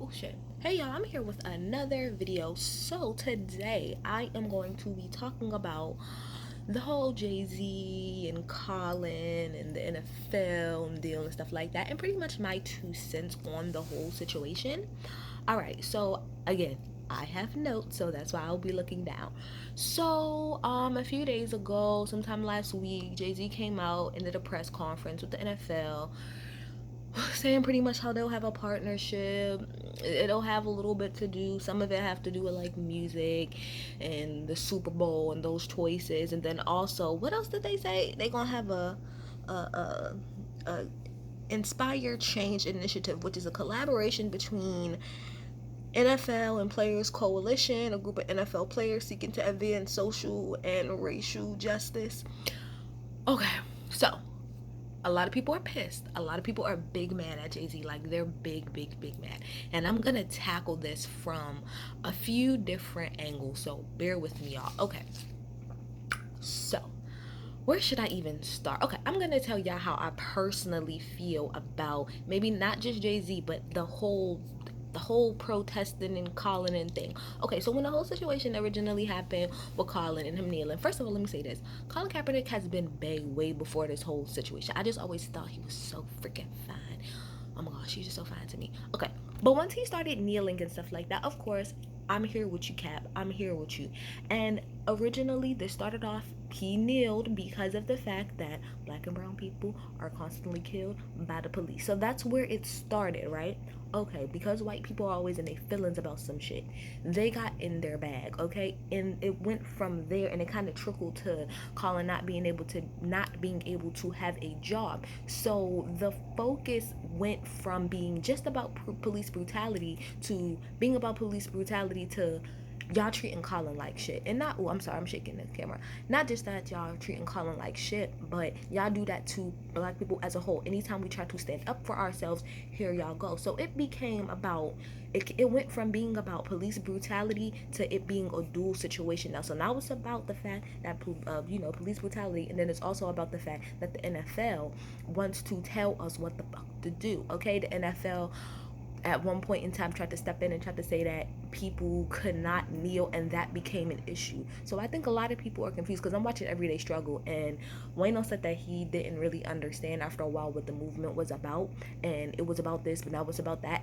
Oh shit. Hey y'all, I'm here with another video. So today I am going to be talking about the whole Jay-Z and Colin and the NFL and deal and stuff like that, and pretty much my 2 cents on the whole situation. Alright, so again, I have notes, so that's why I'll be looking down. So, a few days ago, sometime last week, Jay-Z came out and did a press conference with the NFL saying pretty much how they'll have a partnership. It'll have a little bit to do, some of it have to do with like music and the Super Bowl and those choices. And then also, what else did they say? They gonna have a Inspire Change initiative, which is a collaboration between NFL and Players Coalition, a group of NFL players seeking to advance social and racial justice. Okay, so a lot of people are pissed. A lot of people are big mad at Jay-Z. Like, they're big mad. And I'm gonna tackle this from a few different angles. So bear with me, y'all. Okay. So where should I even start? Okay, I'm gonna tell y'all how I personally feel about maybe not just Jay-Z, but the whole protesting and Colin and thing. Okay, so when the whole situation originally happened with Colin and him kneeling, first of all, let me say this: Colin Kaepernick has been big way before this whole situation. I just always thought he was so freaking fine. Oh my gosh, he's just so fine to me. Okay, but once he started kneeling and stuff like that, of course, I'm here with you, Cap. I'm here with you. And originally, this started off, he kneeled because of the fact that black and brown people are constantly killed by the police. So that's where it started, right? Okay, because white people are always in their feelings about some shit, they got in their bag, okay? And it went from there, and it kind of trickled to Colin not being able to have a job. So the focus went from being just about police brutality to being about police brutality to y'all treating Colin like shit. And not, oh, I'm sorry, I'm shaking the camera. Not just that y'all treating Colin like shit, but y'all do that to black people as a whole. Anytime we try to stand up for ourselves, here y'all go. So it became about, it went from being about police brutality to it being a dual situation now. So now it's about the fact that, police brutality, and then it's also about the fact that the NFL wants to tell us what the fuck to do, okay? The NFL at one point in time tried to step in and tried to say that people could not kneel, and that became an issue. So I think a lot of people are confused because I'm watching Everyday Struggle, and Wayno said that he didn't really understand after a while what the movement was about, and it was about this, but now it's about that.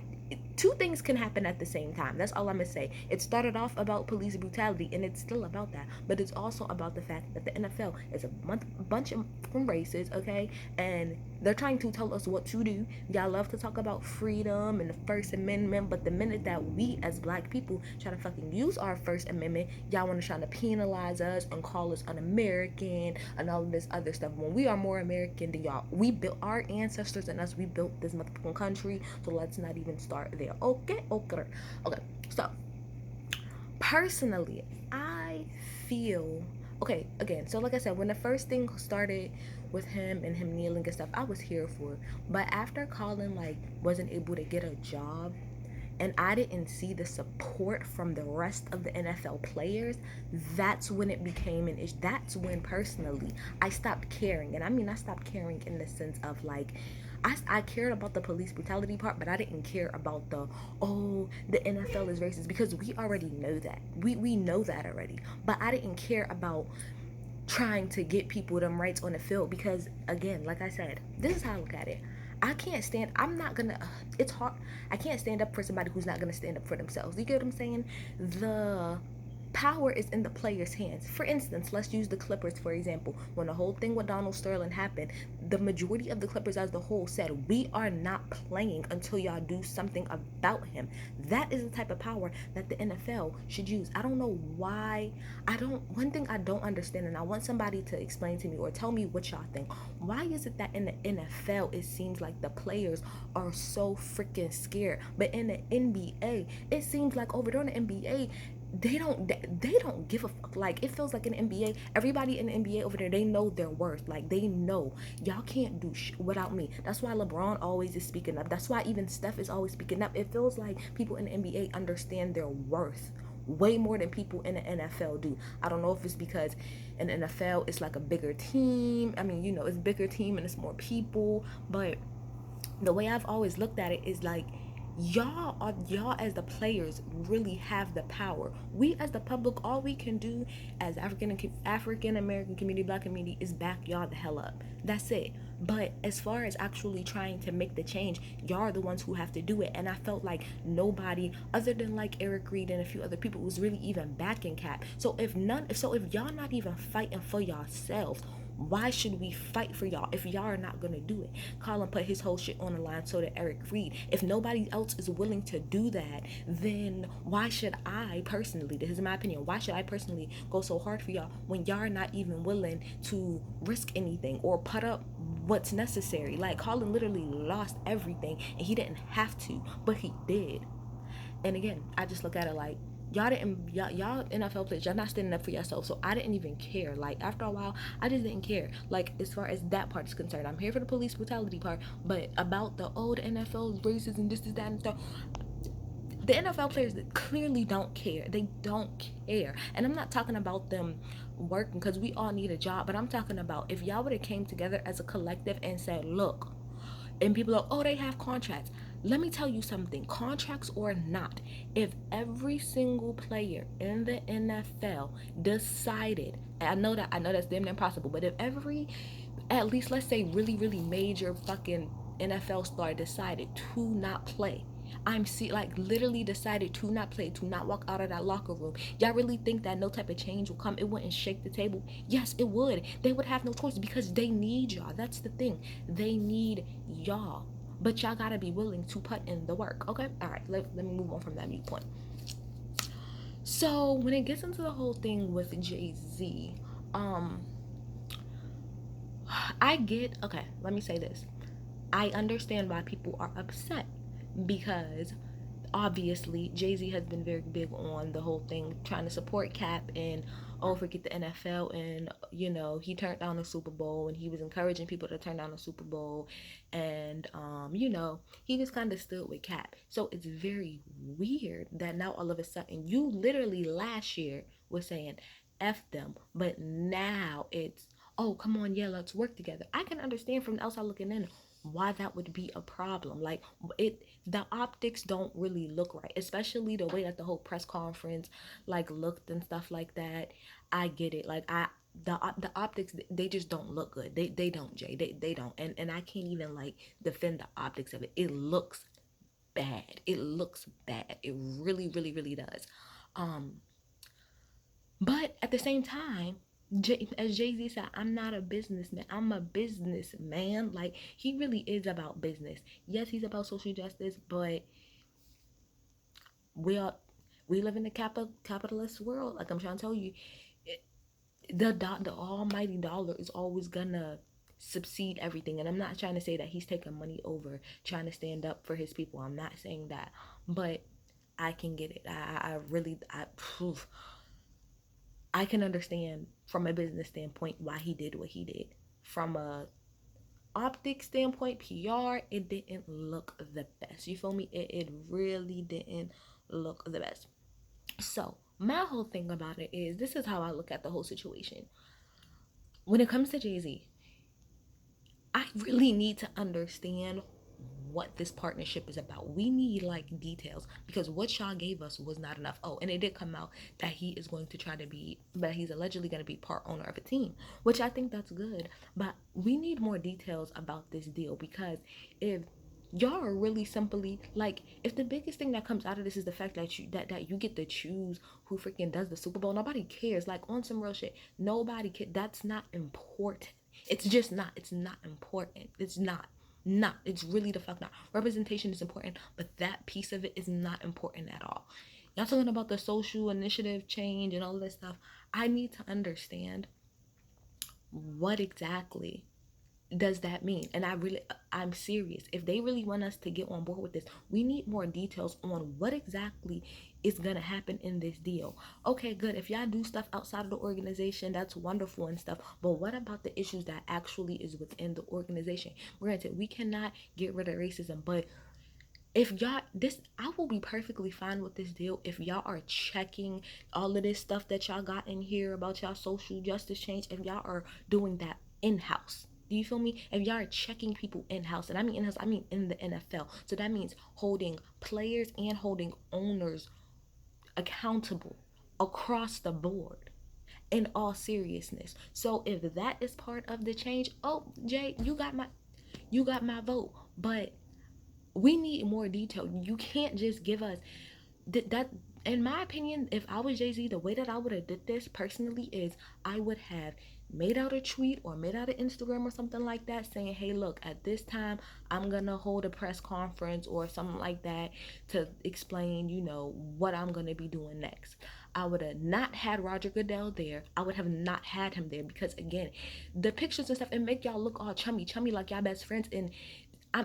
Two things can happen at the same time. That's all I'm gonna say. It started off about police brutality, and it's still about that, but it's also about the fact that the NFL is a bunch of from races, okay, and they're trying to tell us what to do. Y'all love to talk about freedom and the First Amendment, but the minute that we as black people try to fucking use our First Amendment, y'all want to try to penalize us and call us un-American and all of this other stuff. When we are more American than y'all, we built, our ancestors and us, we built this motherfucking country. So let's not even start there. Okay. So personally, I feel okay. Again, so like I said, when the first thing started with him and him kneeling and stuff, I was here for it. But after Colin like wasn't able to get a job, and I didn't see the support from the rest of the NFL players, that's when it became an issue. That's when personally I stopped caring. And I mean, I stopped caring in the sense of like, I cared about the police brutality part, but I didn't care about the NFL is racist, because we already know that. We know that already. But I didn't care about trying to get people them rights on the field, because again, like I said, this is how I look at it. I'm not gonna, it's hard. I can't stand up for somebody who's not gonna stand up for themselves. You get what I'm saying? The power is in the players' hands. For instance, let's use the Clippers for example. When the whole thing with Donald Sterling happened, the majority of the Clippers as the whole said, we are not playing until y'all do something about him. That is the type of power that the NFL should use. I don't know why. One thing I don't understand, and I want somebody to explain to me or tell me what y'all think. Why is it that in the NFL it seems like the players are so freaking scared, but in the NBA it seems like over there in the NBA they don't give a fuck. Like, it feels like in the NBA, everybody in the NBA over there, they know their worth. Like, they know y'all can't do without me. That's why LeBron always is speaking up. That's why even Steph is always speaking up. It feels like people in the NBA understand their worth way more than people in the NFL do. I don't know if it's because in the NFL it's like a bigger team. I mean, it's a bigger team and it's more people, but the way I've always looked at it is like, Y'all as the players really have the power. We as the public, all we can do as African American community, Black community, is back y'all the hell up. That's it. But as far as actually trying to make the change, y'all are the ones who have to do it. And I felt like nobody other than like Eric Reed and a few other people was really even backing Cap. So if y'all not even fighting for yourselves, why should we fight for y'all if y'all are not gonna do it? Colin put his whole shit on the line, so did Eric Reed. If nobody else is willing to do that, then why should I personally, this is my opinion, why should I personally go so hard for y'all when y'all are not even willing to risk anything or put up what's necessary? Like, Colin literally lost everything and he didn't have to, but he did. And again, I just look at it like, y'all NFL players, y'all not standing up for yourself. So I didn't even care. Like, after a while, I just didn't care. Like, as far as that part is concerned, I'm here for the police brutality part, but about the old NFL races and this, that, and stuff, the NFL players clearly don't care. They don't care. And I'm not talking about them working, because we all need a job, but I'm talking about if y'all would have came together as a collective and said, look, and people are, oh, they have contracts. Let me tell you something, contracts or not, if every single player in the NFL decided, and I know that's damn impossible, but if every, at least let's say really major fucking NFL star decided to not play, like literally decided to not play, to not walk out of that locker room. Y'all really think that no type of change will come? It wouldn't shake the table? Yes, it would. They would have no choice because they need y'all. That's the thing. They need y'all. But y'all gotta be willing to put in the work. Okay? Alright, let me move on from that viewpoint. So when it gets into the whole thing with Jay-Z, I get, okay, let me say this. I understand why people are upset because obviously Jay-Z has been very big on the whole thing, trying to support Cap and, oh, forget the NFL, and he turned down the Super Bowl and he was encouraging people to turn down the Super Bowl, and he just kind of stood with Cap. So it's very weird that now all of a sudden, you literally last year was saying F them, but now it's, oh, come on, yeah, let's work together. I can understand from the outside looking in why that would be a problem. Like, the optics don't really look right, especially the way that the whole press conference like looked and stuff like that. I get it. Like, the optics, they just don't look good. They don't, Jay. They don't. And I can't even like defend the optics of it. It looks bad. It looks bad. It really does. Um but at the same time, as Jay-Z said, I'm not a businessman. I'm a businessman. Like, he really is about business. Yes, he's about social justice, but we are we live in a capitalist world. Like, I'm trying to tell you, the almighty dollar is always gonna succeed everything. And I'm not trying to say that he's taking money over trying to stand up for his people. I'm not saying that, but I can get it. I can understand from a business standpoint why he did what he did. From a optic standpoint, PR, it didn't look the best. You feel me? It really didn't look the best. So my whole thing about it is, this is how I look at the whole situation. When it comes to Jay-Z, I really need to understand what this partnership is about. We need like details, because what y'all gave us was not enough. Oh, and it did come out that he is going to try to be, but he's allegedly going to be part owner of a team, which I think that's good. But we need more details about this deal, because if y'all are really simply like, if the biggest thing that comes out of this is the fact that you get to choose who freaking does the Super Bowl, nobody cares. Like, on some real shit, nobody cares. That's not important. It's just not. It's not important. It's not. It's really the fuck not. Representation is important, but that piece of it is not important at all. Y'all talking about the social initiative change and all this stuff. I need to understand what exactly does that mean. And I'm serious. If they really want us to get on board with this, we need more details on what exactly is gonna happen in this deal. Okay, good. If y'all do stuff outside of the organization, that's wonderful and stuff, but what about the issues that actually is within the organization? Granted, we cannot get rid of racism, but if y'all, this, I will be perfectly fine with this deal if y'all are checking all of this stuff that y'all got in here about y'all social justice change, if y'all are doing that in-house. Do you feel me? If y'all are checking people in house, and I mean in house, I mean in the NFL. So that means holding players and holding owners accountable across the board in all seriousness. So if that is part of the change, oh Jay, you got my vote. But we need more detail. You can't just give us that. In my opinion, if I was Jay-Z, the way that I would have did this personally is I would have made out a tweet or made out an Instagram or something like that saying, hey, look, at this time I'm gonna hold a press conference or something like that to explain, what I'm gonna be doing next. I would have not had Roger Goodell there. I would have not had him there because again, the pictures and stuff, it make y'all look all chummy like y'all best friends, and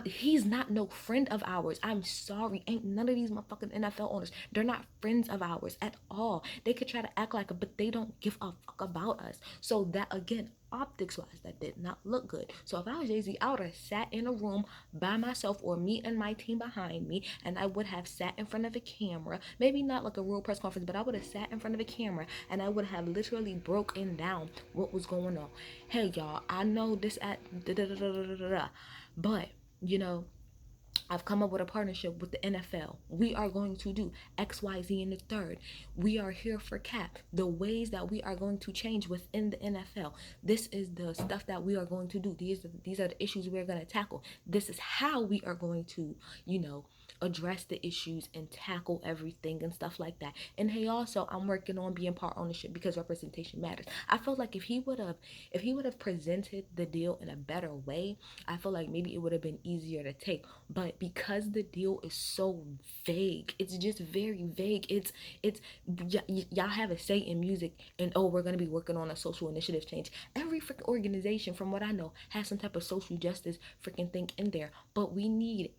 he's not no friend of ours. I'm sorry. Ain't none of these motherfucking NFL owners. They're not friends of ours at all. They could try to act like it, but they don't give a fuck about us. So that again, optics wise, that did not look good. So if I was Jay-Z, I would have sat in a room by myself or me and my team behind me, and I would have sat in front of a camera. Maybe not like a real press conference, but I would have sat in front of a camera and I would have literally broken down what was going on. Hey y'all, I know this at da da da da da da da, but you know, I've come up with a partnership with the NFL. We are going to do X, Y, Z in the third. We are here for Cap. The ways that we are going to change within the NFL. This is the stuff that we are going to do. These are the issues we are going to tackle. This is how we are going to, address the issues and tackle everything and stuff like that. And hey, also, I'm working on being part ownership because representation matters. I feel like if he would have presented the deal in a better way, I feel like maybe it would have been easier to take. But because the deal is so vague, it's just very vague. Y'all have a say in music, and oh, we're gonna be working on a social initiative change. Every freaking organization, from what I know, has some type of social justice freaking thing in there. But we need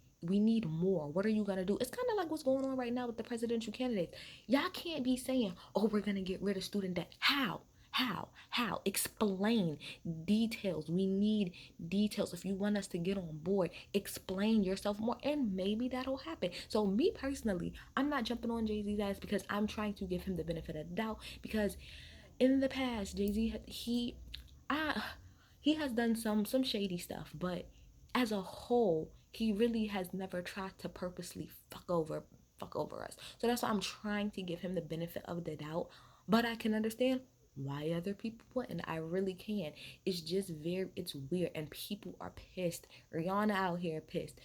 more. What are you gonna do? It's kind of like what's going on right now with the presidential candidates. Y'all can't be saying, oh, we're gonna get rid of student debt. How? Explain details. We need details. If you want us to get on board, explain yourself more, and maybe that'll happen. So me personally, I'm not jumping on Jay-Z's ass because I'm trying to give him the benefit of the doubt, because in the past, Jay-Z I he has done some shady stuff, but as a whole, he really has never tried to purposely fuck over us. So that's why I'm trying to give him the benefit of the doubt. But I can understand why other people wouldn't. I really can. It's weird, and people are pissed. Rihanna out here pissed.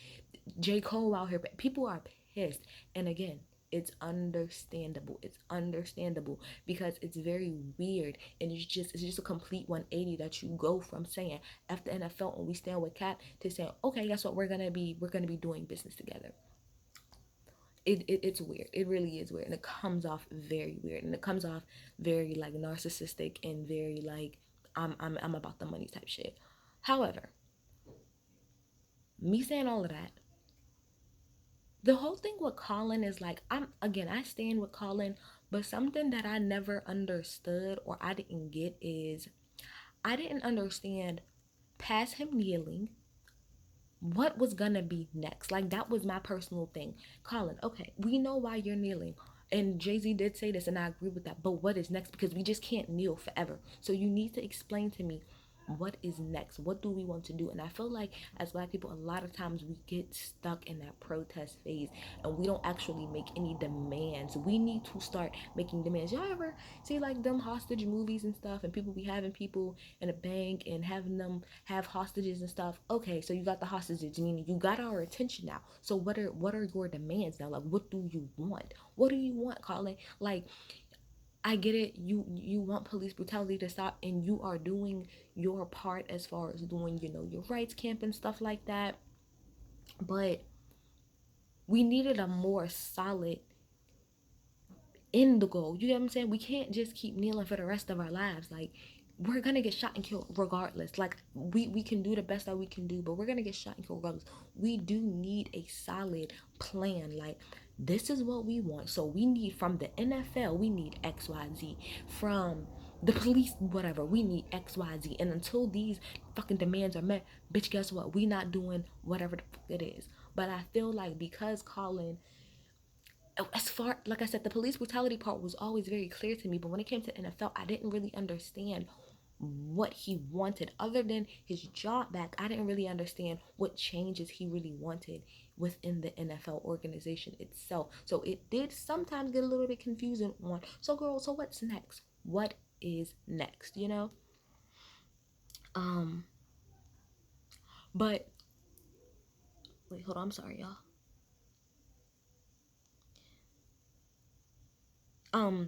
J. Cole out here, people are pissed. And again, it's understandable. It's understandable because it's very weird, and it's just a complete 180 that you go from saying F the NFL and we stand with Cap to saying, okay, guess what, we're gonna be doing business together. It's weird. It really is weird, and it comes off very weird, and it comes off very like narcissistic and very like I'm about the money type shit. However, me saying all of that, the whole thing with Colin is like, I stand with Colin, but something that I never understood or I didn't get is I didn't understand past him kneeling what was gonna be next. Like that was my personal thing. Colin, okay, we know why you're kneeling. And Jay-Z did say this and I agree with that. But what is next? Because we just can't kneel forever. So you need to explain to me what is next. What do we want to do? And I feel like as Black people, a lot of times we get stuck in that protest phase and we don't actually make any demands. We need to start making demands. Y'all ever see like them hostage movies and stuff, and people be having people in a bank and having them have hostages and stuff? Okay, so you got the hostages, meaning you got our attention now. So what are your demands now? Like what do you want? What do you want, Colin? Like, I get it. You want police brutality to stop, and you are doing your part as far as doing, your rights camp and stuff like that. But we needed a more solid end goal. You get what I'm saying? We can't just keep kneeling for the rest of our lives. Like, we're gonna get shot and killed regardless. Like, we can do the best that we can do, but we're gonna get shot and killed regardless. We do need a solid plan. Like, this is what we want. So we need, from the NFL, we need XYZ. From the police, whatever, we need XYZ. And until these fucking demands are met, bitch, guess what? We not doing whatever the fuck it is. But I feel like because Colin, as far, like I said, the police brutality part was always very clear to me, but when it came to NFL, I didn't really understand what he wanted other than his job back. I didn't really understand what changes he really wanted within the NFL organization itself. So it did sometimes get a little bit confusing on, so girl, so what's next? What is next, you know? Um but wait, hold on, I'm sorry, y'all.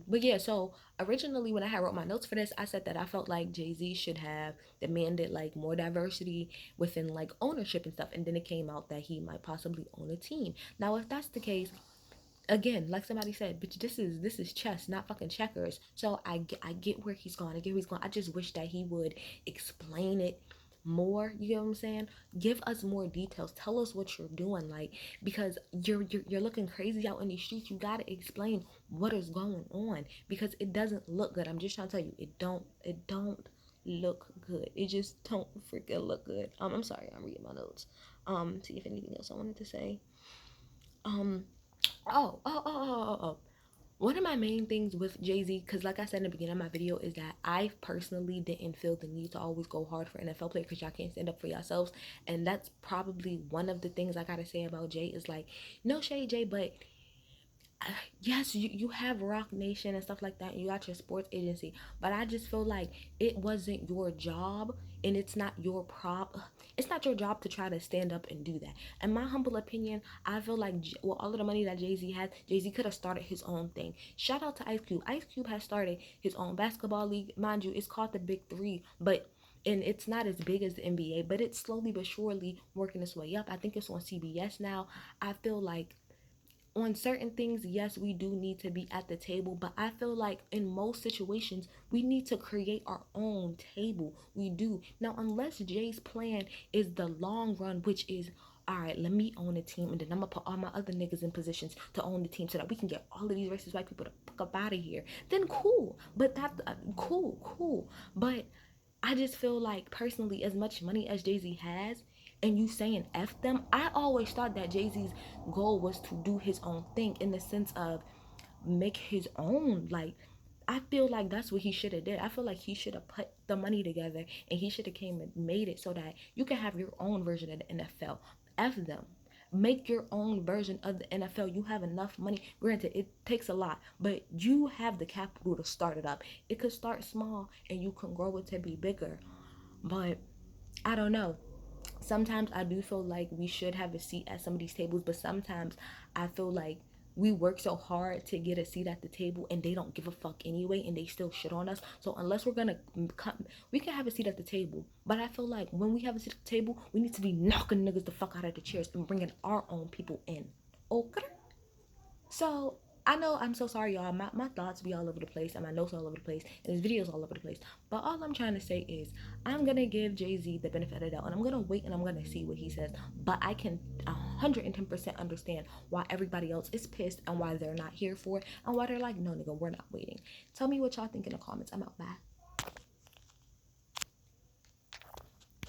But yeah, so originally when I had wrote my notes for this, I said that I felt like Jay-Z should have demanded like more diversity within like ownership and stuff, and then it came out that he might possibly own a team. Now, if that's the case, again, like somebody said, bitch, this is chess, not fucking checkers. So I get where he's going. I get where he's going. I just wish that he would explain it more. You get what I'm saying? Give us more details. Tell us what you're doing, like, because you're looking crazy out in these streets. You gotta explain what is going on because it doesn't look good. I'm just trying to tell you, it don't look good. It just don't freaking look good. I'm sorry. I'm reading my notes. See if anything else I wanted to say. Um, oh. One of my main things with Jay-Z, because like I said in the beginning of my video, is that I personally didn't feel the need to always go hard for NFL players because y'all can't stand up for yourselves. And that's probably one of the things I gotta say about Jay is like, no shade, Jay, but yes, you have Rock Nation and stuff like that, and you got your sports agency, but I just feel like it wasn't your job, and it's not your job to try to stand up and do that. In my humble opinion, I feel like with all of the money that Jay-Z had, Jay-Z could have started his own thing. Shout out to Ice Cube. Ice Cube has started his own basketball league. Mind you, it's called the Big Three, but and it's not as big as the NBA, but it's slowly but surely working its way up. I think it's on CBS now. I feel like on certain things, yes, we do need to be at the table, but I feel like in most situations, we need to create our own table. We do. Now, unless Jay's plan is the long run, which is, all right, let me own a team, and then I'm gonna put all my other niggas in positions to own the team so that we can get all of these racist white people to fuck up out of here, then cool. But cool. But I just feel like personally, as much money as Jay-Z has, and you saying F them, I always thought that Jay-Z's goal was to do his own thing in the sense of make his own. Like, I feel like that's what he should have did. I feel like he should have put the money together and he should have came and made it so that you can have your own version of the NFL. F them. Make your own version of the NFL. You have enough money. Granted, it takes a lot, but you have the capital to start it up. It could start small and you can grow it to be bigger. But I don't know. Sometimes I do feel like we should have a seat at some of these tables, but sometimes I feel like we work so hard to get a seat at the table and they don't give a fuck anyway and they still shit on us. So unless we're gonna come, we can have a seat at the table, but I feel like when we have a seat at the table, we need to be knocking niggas the fuck out of the chairs and bringing our own people in. Okay. So I know I'm so sorry, y'all. My thoughts be all over the place and my notes all over the place and this video's all over the place. But all I'm trying to say is I'm gonna give Jay-Z the benefit of the doubt and I'm gonna wait and I'm gonna see what he says. But I can 110% understand why everybody else is pissed and why they're not here for it and why they're like, no nigga, we're not waiting. Tell me what y'all think in the comments. I'm out. Bye.